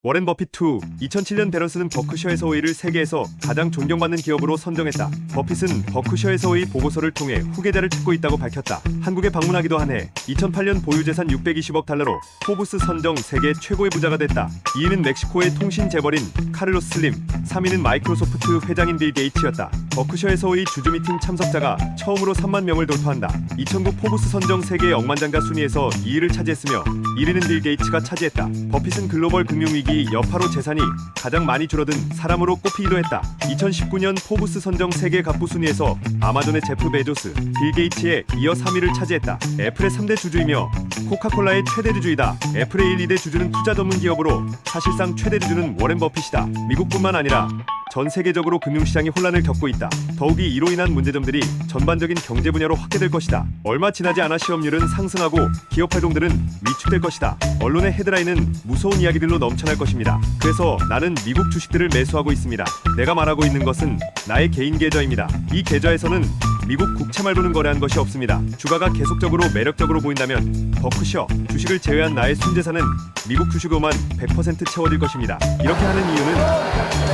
워렌 버핏 2. 2007년 베런스는 버크셔에서웨이를 세계에서 가장 존경받는 기업으로 선정했다. 버핏은 버크셔에서웨이 보고서를 통해 후계자를 찾고 있다고 밝혔다. 한국에 방문하기도 한 해 2008년 보유재산 620억 달러로 포브스 선정 세계 최고의 부자가 됐다. 2위는 멕시코의 통신 재벌인 카를로스 슬림, 3위는 마이크로소프트 회장인 빌 게이츠였다. 버크셔에서웨이 주주 미팅 참석자가 처음으로 3만 명을 돌파한다. 2009 포브스 선정 세계 억만장자 순위에서 2위를 차지했으며 1위는 빌 게이츠가 차지했다. 버핏은 글로벌 금융위기 여파로 재산이 가장 많이 줄어든 사람으로 꼽히기도 했다. 2019년 포브스 선정 세계 갑부 순위에서 아마존의 제프 베조스, 빌 게이츠에 이어 3위를 차지했다. 애플의 3대 주주이며 코카콜라의 최대 주주이다. 애플의 1, 2대 주주는 투자 전문 기업으로 사실상 최대 주주는 워렌 버핏이다. 미국뿐만 아니라 전 세계적으로 금융시장이 혼란을 겪고 있다. 더욱이 이로 인한 문제점들이 전반적인 경제 분야로 확대될 것이다. 얼마 지나지 않아 실업률은 상승하고 기업 활동들은 위축될 것이다. 언론의 헤드라인은 무서운 이야기들로 넘쳐날 것입니다. 그래서 나는 미국 주식들을 매수하고 있습니다. 내가 말하고 있는 것은 나의 개인 계좌입니다. 이 계좌에서는 미국 국채말고는 거래한 것이 없습니다. 주가가 계속적으로 매력적으로 보인다면 버크셔 주식을 제외한 나의 순재산은 미국 주식으로만 100% 채워질 것입니다. 이렇게 하는 이유는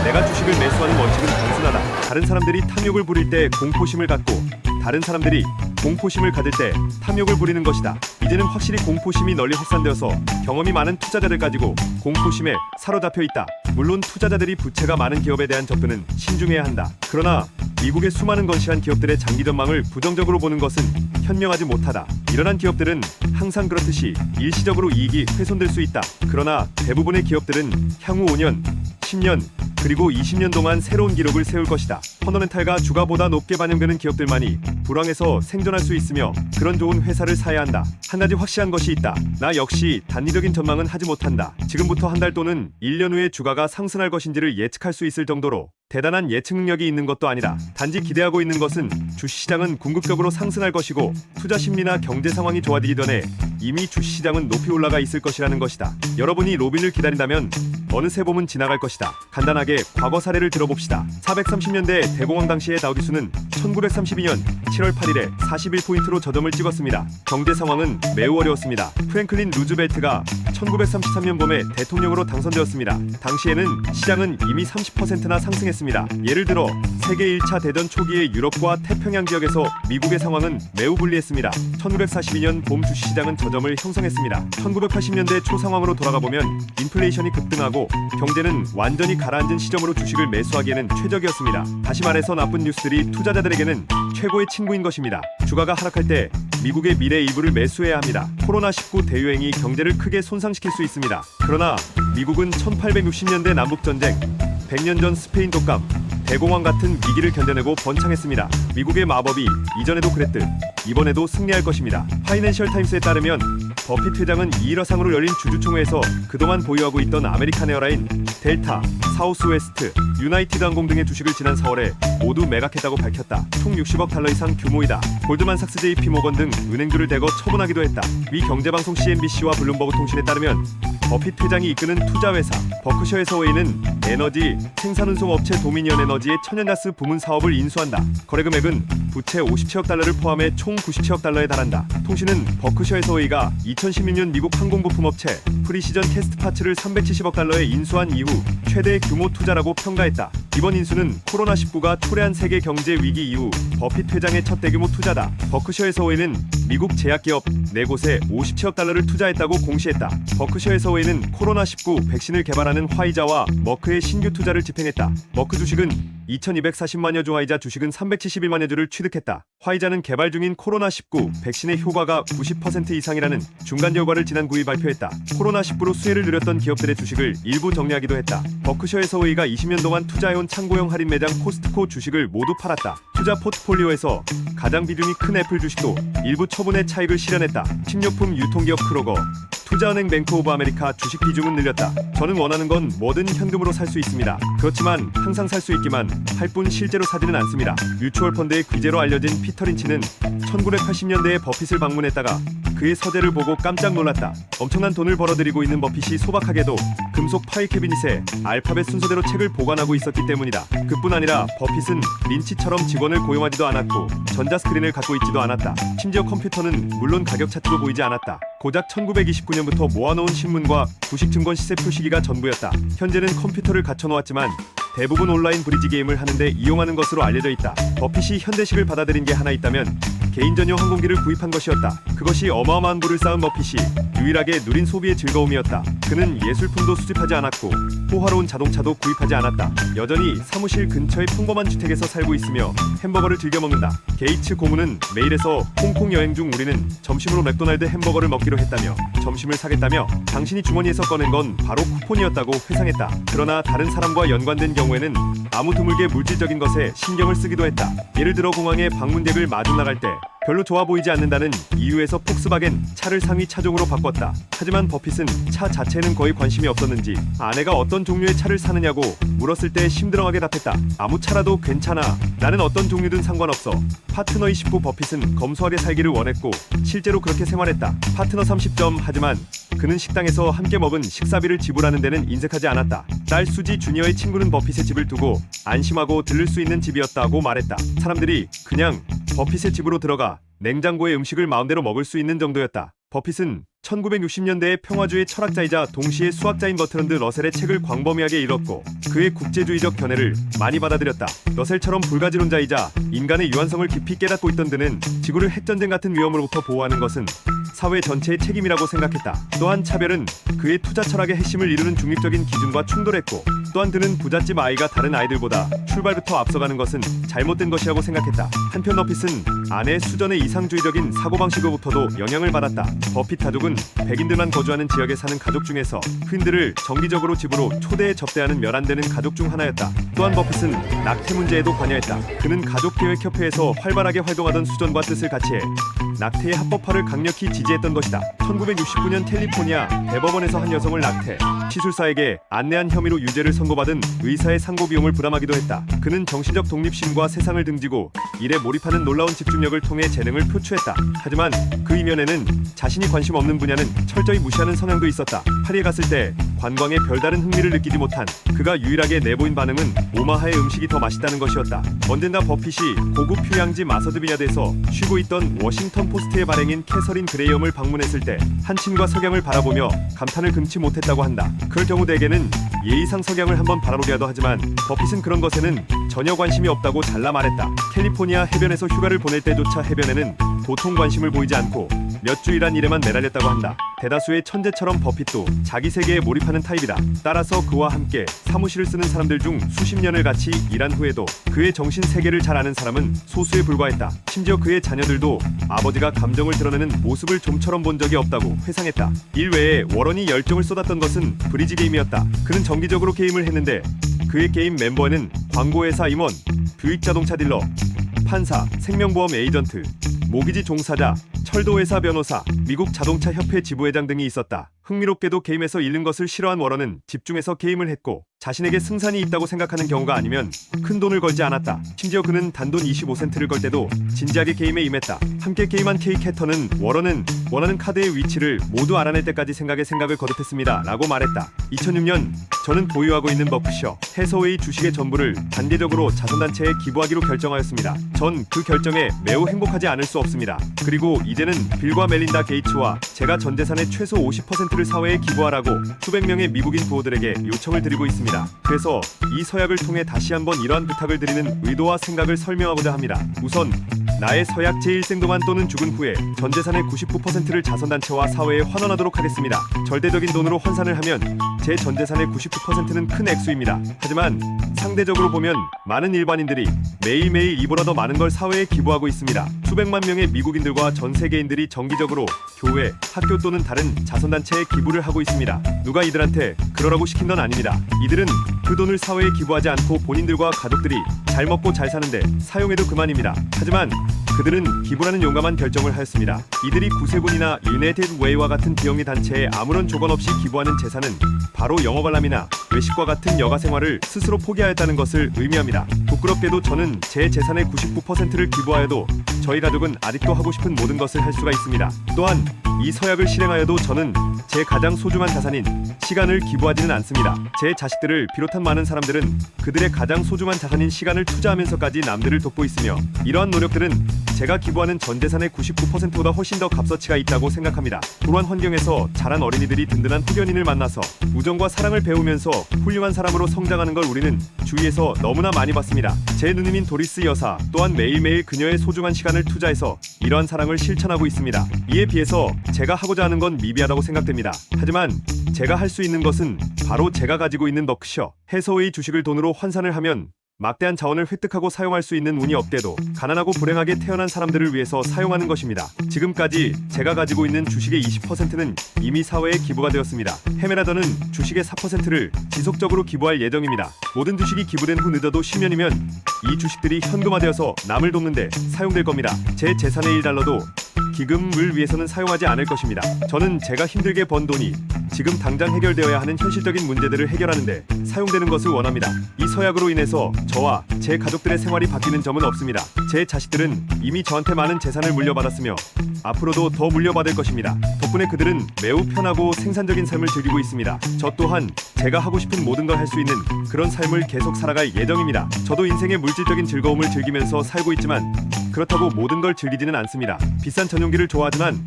내가 주식을 매수하는 원칙은 단순하다. 다른 사람들이 탐욕을 부릴 때 공포심을 갖고 다른 사람들이 공포심을 가질 때 탐욕을 부리는 것이다. 이제는 확실히 공포심이 널리 확산되어서 경험이 많은 투자자들 가지고 공포심에 사로잡혀 있다. 물론 투자자들이 부채가 많은 기업에 대한 접근은 신중해야 한다. 그러나 미국의 수많은 건실한 기업들의 장기 전망을 부정적으로 보는 것은 현명하지 못하다. 일어난 기업들은 항상 그렇듯이 일시적으로 이익이 훼손될 수 있다. 그러나 대부분의 기업들은 향후 5년, 10년, 그리고 20년 동안 새로운 기록을 세울 것이다. 펀더멘탈과 주가보다 높게 반영되는 기업들만이 불황에서 생존할 수 있으며 그런 좋은 회사를 사야 한다. 한 가지 확실한 것이 있다. 나 역시 단기적인 전망은 하지 못한다. 지금부터 한 달 또는 1년 후에 주가가 상승할 것인지를 예측할 수 있을 정도로 대단한 예측 능력이 있는 것도 아니다. 단지 기대하고 있는 것은 주시장은 궁극적으로 상승할 것이고 투자 심리나 경제 상황이 좋아지기 전에 이미 주시장은 높이 올라가 있을 것이라는 것이다. 여러분이 로빈을 기다린다면 어느새 봄은 지나갈 것이다. 간단하게 과거 사례를 들어봅시다. 430년대 대공황 당시의 다우지수는 1932년 7월 8일에 41포인트로 저점을 찍었습니다. 경제 상황은 매우 어려웠습니다. 프랭클린 루즈벨트가 1933년 봄에 대통령으로 당선되었습니다. 당시에는 시장은 이미 30%나 상승했습니다. 예를 들어 세계 1차 대전 초기의 유럽과 태평양 지역에서 미국의 상황은 매우 불리했습니다. 1942년 봄 주시장은 저점을 형성했습니다. 1980년대 초 상황으로 돌아가보면 인플레이션이 급등하고 경제는 완전히 가라앉은 시점으로 주식을 매수하기에는 최적이었습니다. 다시 말해서 나쁜 뉴스들이 투자자들에게는 최고의 친구인 것입니다. 주가가 하락할 때 미국의 미래 일부를 매수해야 합니다. 코로나19 대유행이 경제를 크게 손상시킬 수 있습니다. 그러나 미국은 1860년대 남북전쟁, 100년 전 스페인 독감, 대공황 같은 위기를 견뎌내고 번창했습니다. 미국의 마법이 이전에도 그랬듯 이번에도 승리할 것입니다. 파이낸셜 타임스에 따르면 버핏 회장은 2일화상으로 열린 주주총회에서 그동안 보유하고 있던 아메리칸 에어라인, 델타, 사우스웨스트, 유나이티드 항공 등의 주식을 지난 4월에 모두 매각했다고 밝혔다. 총 60억 달러 이상 규모이다. 골드만삭스 JP 모건 등 은행주를 대거 처분하기도 했다. 미 경제방송 CNBC와 블룸버그 통신에 따르면 버핏 회장이 이끄는 투자회사 버크셔에서웨이는 에너지 생산운송 업체 도미니언 에너지의 천연가스 부문 사업을 인수한다. 거래 금액은 부채 57억 달러를 포함해 총 97억 달러에 달한다. 통신은 버크셔에서웨이가 2016년 미국 항공부품 업체 프리시전 캐스트파츠를 370억 달러에 인수한 이후 최대 규모 투자라고 평가했다. 이번 인수는 코로나19가 초래한 세계 경제 위기 이후 버핏 회장의 첫 대규모 투자다. 버크셔에서웨이는 미국 제약기업 4곳에 57억 달러를 투자했다고 공시했다. 버크셔에서웨이는 코로나19 백신을 개발하는 화이자와 머크의 신규 투자를 집행했다. 머크 주식은 2240만여 주, 화이자 주식은 371만여 주를 취득했다. 화이자는 개발 중인 코로나19 백신의 효과가 90% 이상이라는 중간 결과를 지난 9일 발표했다. 코로나19로 수혜를 누렸던 기업들의 주식을 일부 정리하기도 했다. 버크셔에서웨이가 20년 동안 투자해온 창고형 할인 매장 코스트코 주식을 모두 팔았다. 투자 포트폴리오에서 가장 비중이 큰 애플 주식도 일부 처분의 차익을 실현했다. 식료품 유통기업 크로거, 투자은행 뱅크 오브 아메리카 주식 비중은 늘렸다. 저는 원하는 건 뭐든 현금으로 살 수 있습니다. 그렇지만 항상 살 수 있기만 할 뿐 실제로 사지는 않습니다. 뮤추얼 펀드의 귀재로 알려진 피터 린치는 1980년대에 버핏을 방문했다가 그의 서재를 보고 깜짝 놀랐다. 엄청난 돈을 벌어들이고 있는 버핏이 소박하게도 금속 파이 캐비닛에 알파벳 순서대로 책을 보관하고 있었기 때문이다. 그뿐 아니라 버핏은 린치처럼 직원을 고용하지도 않았고 전자 스크린을 갖고 있지도 않았다. 심지어 컴퓨터는 물론 가격 차트도 보이지 않았다. 고작 1929년부터 모아놓은 신문과 주식증권 시세 표시기가 전부였다. 현재는 컴퓨터를 갖춰놓았지만 대부분 온라인 브리지 게임을 하는데 이용하는 것으로 알려져 있다. 버핏이 현대식을 받아들인 게 하나 있다면 개인 전용 항공기를 구입한 것이었다. 그것이 어마어마한 부를 쌓은 버핏이 유일하게 누린 소비의 즐거움이었다. 그는 예술품도 수집하지 않았고 호화로운 자동차도 구입하지 않았다. 여전히 사무실 근처의 평범한 주택에서 살고 있으며 햄버거를 즐겨 먹는다. 게이츠 고문은 메일에서 홍콩 여행 중 우리는 점심으로 맥도날드 햄버거를 먹기로 했다며 점심을 사겠다며 당신이 주머니에서 꺼낸 건 바로 쿠폰이었다고 회상했다. 그러나 다른 사람과 연관된 경우에는 아무 드물게 물질적인 것에 신경을 쓰기도 했다. 예를 들어 공항에 방문객을 마주 나갈 때 별로 좋아 보이지 않는다는 이유에서 폭스바겐 차를 상위 차종으로 바꿨다. 하지만 버핏은 차 자체에는 거의 관심이 없었는지 아내가 어떤 종류의 차를 사느냐고 물었을 때 심드렁하게 답했다. 아무 차라도 괜찮아. 나는 어떤 종류든 상관없어. 파트너이십고 버핏은 검소하게 살기를 원했고 실제로 그렇게 생활했다. 파트너 30점. 하지만 그는 식당에서 함께 먹은 식사비를 지불하는 데는 인색하지 않았다. 딸 수지 주니어의 친구는 버핏의 집을 두고 안심하고 들를 수 있는 집이었다고 말했다. 사람들이 그냥 버핏의 집으로 들어가 냉장고의 음식을 마음대로 먹을 수 있는 정도였다. 버핏은 1960년대의 평화주의 철학자이자 동시에 수학자인 버트런드 러셀의 책을 광범위하게 읽었고 그의 국제주의적 견해를 많이 받아들였다. 러셀처럼 불가지론자이자 인간의 유한성을 깊이 깨닫고 있던 그는 지구를 핵전쟁 같은 위험으로부터 보호하는 것은 사회 전체의 책임이라고 생각했다. 또한 차별은 그의 투자 철학의 핵심을 이루는 중립적인 기준과 충돌했고 또한 그는 부잣집 아이가 다른 아이들보다 출발부터 앞서가는 것은 잘못된 것이라고 생각했다. 한편 버핏은 아내의 수전의 이상주의적인 사고방식으로부터도 영향을 받았다. 버핏 가족은 백인들만 거주하는 지역에 사는 가족 중에서 흑인들을 정기적으로 집으로 초대해 접대하는 몇 안 되는 가족 중 하나였다. 또한 버핏은 낙태 문제에도 관여했다. 그는 가족계획협회에서 활발하게 활동하던 수전과 뜻을 같이해 낙태의 합법화를 강력히 지지했던 것이다. 1969년 캘리포니아 대법원에서 한 여성을 낙태 시술사에게 안내한 혐의로 유죄를 선고받은 의사의 상고 비용을 부담하기도 했다. 그는 정신적 독립심과 세상을 등지고 일에 몰입하는 놀라운 집중력을 통해 재능을 표출했다. 하지만 그 이면에는 자신이 관심 없는 분야는 철저히 무시하는 성향도 있었다. 파리에 갔을 때 관광에 별다른 흥미를 느끼지 못한 그가 유일하게 내보인 반응은 오마하의 음식이 더 맛있다는 것이었다. 언젠가 버핏이 고급 휴양지 마서드 비냐드에서 쉬고 있던 워싱턴 포스트의 발행인 캐서린 그레이엄을 방문했을 때 한침과 석양을 바라보며 감탄을 금치 못했다고 한다. 그럴 경우 대개는 예의상 석양을 한번 바라보게 하도 하지만 버핏은 그런 것에는 전혀 관심이 없다고 잘라 말했다. 캘리포니아 해변에서 휴가를 보낼 때조차 해변에는 도통 관심을 보이지 않고 몇 주 일한 일에만 매달렸다고 한다. 대다수의 천재처럼 버핏도 자기 세계에 몰입하는 타입이다. 따라서 그와 함께 사무실을 쓰는 사람들 중 수십 년을 같이 일한 후에도 그의 정신 세계를 잘 아는 사람은 소수에 불과했다. 심지어 그의 자녀들도 아버지가 감정을 드러내는 모습을 좀처럼 본 적이 없다고 회상했다. 일 외에 워런이 열정을 쏟았던 것은 브리지 게임이었다. 그는 정기적으로 게임을 했는데 그의 게임 멤버에는 광고회사 임원, 뷰익 자동차 딜러, 판사, 생명보험 에이전트, 모기지 종사자, 철도회사 변호사, 미국 자동차 협회 지부회장 등이 있었다. 흥미롭게도 게임에서 잃는 것을 싫어한 워런은 집중해서 게임을 했고 자신에게 승산이 있다고 생각하는 경우가 아니면 큰 돈을 걸지 않았다. 심지어 그는 단돈 25센트를 걸 때도 진지하게 게임에 임했다. 함께 게임한 케이 캐터는 워런은 원하는 카드의 위치를 모두 알아낼 때까지 생각을 거듭했습니다 라고 말했다. 2006년 저는 보유하고 있는 버크셔 해서웨이 주식의 전부를 단계적으로 자선단체에 기부하기로 결정하였습니다. 전 그 결정에 매우 행복하지 않을 수 없습니다. 그리고 이제는 빌과 멜린다 게이츠와 제가 전 재산의 최소 50%를 사회에 기부하라고 수백 명의 미국인 부호들에게 요청을 드리고 있습니다. 그래서 이 서약을 통해 다시 한번 이러한 부탁을 드리는 의도와 생각을 설명하고자 합니다. 우선 나의 서약 제1생동안 또는 죽은 후에 전 재산의 99%를 자선단체와 사회에 환원하도록 하겠습니다. 절대적인 돈으로 환산을 하면 제 전 재산의 99%는 큰 액수입니다. 하지만 상대적으로 보면 많은 일반인들이 매일매일 이보다 더 많은 걸 사회에 기부하고 있습니다. 수백만 명의 미국인들과 전 세계인들이 정기적으로 교회, 학교 또는 다른 자선단체에 기부를 하고 있습니다. 누가 이들한테 그러라고 시킨 건 아닙니다. 이들은 그 돈을 사회에 기부하지 않고 본인들과 가족들이 잘 먹고 잘 사는데 사용해도 그만입니다. 하지만 그들은 기부라는 용감한 결정을 하였습니다. 이들이 구세군이나 유나이티드 웨이와 같은 비영리 단체에 아무런 조건 없이 기부하는 재산은 바로 영어관람이나 외식과 같은 여가 생활을 스스로 포기하였다는 것을 의미합니다. 부끄럽게도 저는 제 재산의 99%를 기부하여도 저희 가족은 아직도 하고 싶은 모든 것을 할 수가 있습니다. 또한 이 서약을 실행하여도 저는 제 가장 소중한 자산인 시간을 기부하지는 않습니다. 제 자식들을 비롯한 많은 사람들은 그들의 가장 소중한 자산인 시간을 투자하면서까지 남들을 돕고 있으며, 이러한 노력들은 제가 기부하는 전 재산의 99%보다 훨씬 더 값어치가 있다고 생각합니다. 불우한 환경에서 자란 어린이들이 든든한 후견인을 만나서 우정과 사랑을 배우면서 훌륭한 사람으로 성장하는 걸 우리는 주위에서 너무나 많이 봤습니다. 제 누님인 도리스 여사 또한 매일매일 그녀의 소중한 시간을 투자해서 이러한 사랑을 실천하고 있습니다. 이에 비해서 제가 하고자 하는 건 미비하다고 생각됩니다. 하지만 제가 할 수 있는 것은 바로 제가 가지고 있는 버크셔 해서웨이 주식을 돈으로 환산을 하면 막대한 자원을 획득하고 사용할 수 있는 운이 없대도 가난하고 불행하게 태어난 사람들을 위해서 사용하는 것입니다. 지금까지 제가 가지고 있는 주식의 20%는 이미 사회에 기부가 되었습니다. 헤메라더는 주식의 4%를 지속적으로 기부할 예정입니다. 모든 주식이 기부된 후 늦어도 10년이면 이 주식들이 현금화되어서 남을 돕는데 사용될 겁니다. 제 재산의 1달러도 기금을 위해서는 사용하지 않을 것입니다. 저는 제가 힘들게 번 돈이 지금 당장 해결되어야 하는 현실적인 문제들을 해결하는데 사용되는 것을 원합니다. 이 서약으로 인해서 저와 제 가족들의 생활이 바뀌는 점은 없습니다. 제 자식들은 이미 저한테 많은 재산을 물려받았으며 앞으로도 더 물려받을 것입니다. 덕분에 그들은 매우 편하고 생산적인 삶을 즐기고 있습니다. 저 또한 제가 하고 싶은 모든 걸 할 수 있는 그런 삶을 계속 살아갈 예정입니다. 저도 인생의 물질적인 즐거움을 즐기면서 살고 있지만 그렇다고 모든 걸 즐기지는 않습니다. 비싼 전용기를 좋아하지만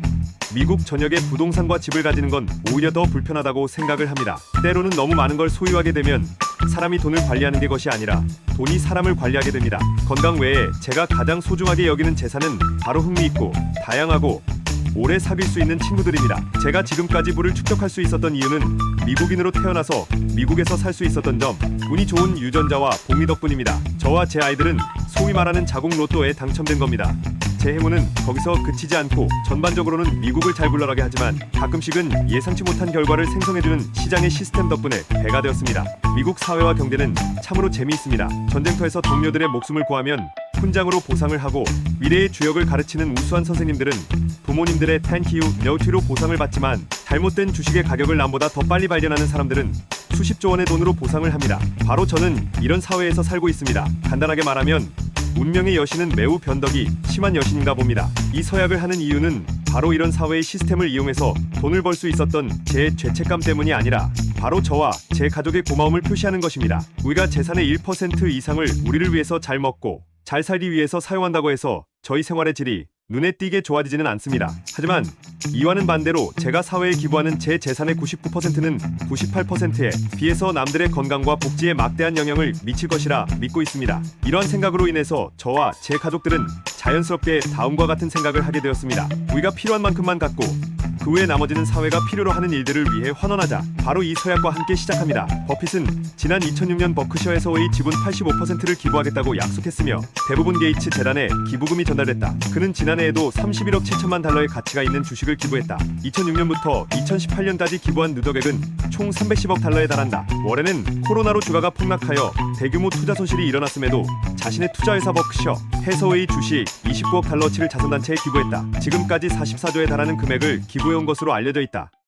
미국 전역에 부동산과 집을 가지는 건 오히려 더 불편하다고 생각을 합니다. 때로는 너무 많은 걸 소유하게 되면 사람이 돈을 관리하는 게 것이 아니라 돈이 사람을 관리하게 됩니다. 건강 외에 제가 가장 소중하게 여기는 재산은 바로 흥미있고 다양하고 오래 사귈 수 있는 친구들입니다. 제가 지금까지 부를 축적할 수 있었던 이유는 미국인으로 태어나서 미국에서 살 수 있었던 점, 운이 좋은 유전자와 복리 덕분입니다. 저와 제 아이들은 소위 말하는 자국 로또에 당첨된 겁니다. 제 행운은 거기서 그치지 않고 전반적으로는 미국을 잘 굴러가게 하지만 가끔씩은 예상치 못한 결과를 생성해주는 시장의 시스템 덕분에 배가 되었습니다. 미국 사회와 경제는 참으로 재미있습니다. 전쟁터에서 동료들의 목숨을 구하면 훈장으로 보상을 하고 미래의 주역을 가르치는 우수한 선생님들은 부모님들의 Thank you, note로 보상을 받지만 잘못된 주식의 가격을 남보다 더 빨리 발견하는 사람들은 수십조 원의 돈으로 보상을 합니다. 바로 저는 이런 사회에서 살고 있습니다. 간단하게 말하면 운명의 여신은 매우 변덕이 심한 여신인가 봅니다. 이 서약을 하는 이유는 바로 이런 사회의 시스템을 이용해서 돈을 벌 수 있었던 제 죄책감 때문이 아니라 바로 저와 제 가족의 고마움을 표시하는 것입니다. 우리가 재산의 1% 이상을 우리를 위해서 잘 먹고 잘 살기 위해서 사용한다고 해서 저희 생활의 질이 눈에 띄게 좋아지지는 않습니다. 하지만 이와는 반대로 제가 사회에 기부하는 제 재산의 99%는 98%에 비해서 남들의 건강과 복지에 막대한 영향을 미칠 것이라 믿고 있습니다. 이러한 생각으로 인해서 저와 제 가족들은 자연스럽게 다음과 같은 생각을 하게 되었습니다. 우리가 필요한 만큼만 갖고 그 외 나머지는 사회가 필요로 하는 일들을 위해 환원하자. 바로 이 서약과 함께 시작합니다. 버핏은 지난 2006년 버크셔 해서웨이 지분 85%를 기부하겠다고 약속했으며 대부분 게이츠 재단에 기부금이 전달됐다. 그는 지난해에도 31억 7천만 달러의 가치가 있는 주식을 기부했다. 2006년부터 2018년까지 기부한 누적액은 총 310억 달러에 달한다. 월에는 코로나로 주가가 폭락하여 대규모 투자 손실이 일어났음에도 자신의 투자회사 버크셔 해서웨이 주식 29억 달러치를 자선단체에 기부했다. 지금까지 44조에 달하는 금액을 기부해온 것으로 알려져 있다.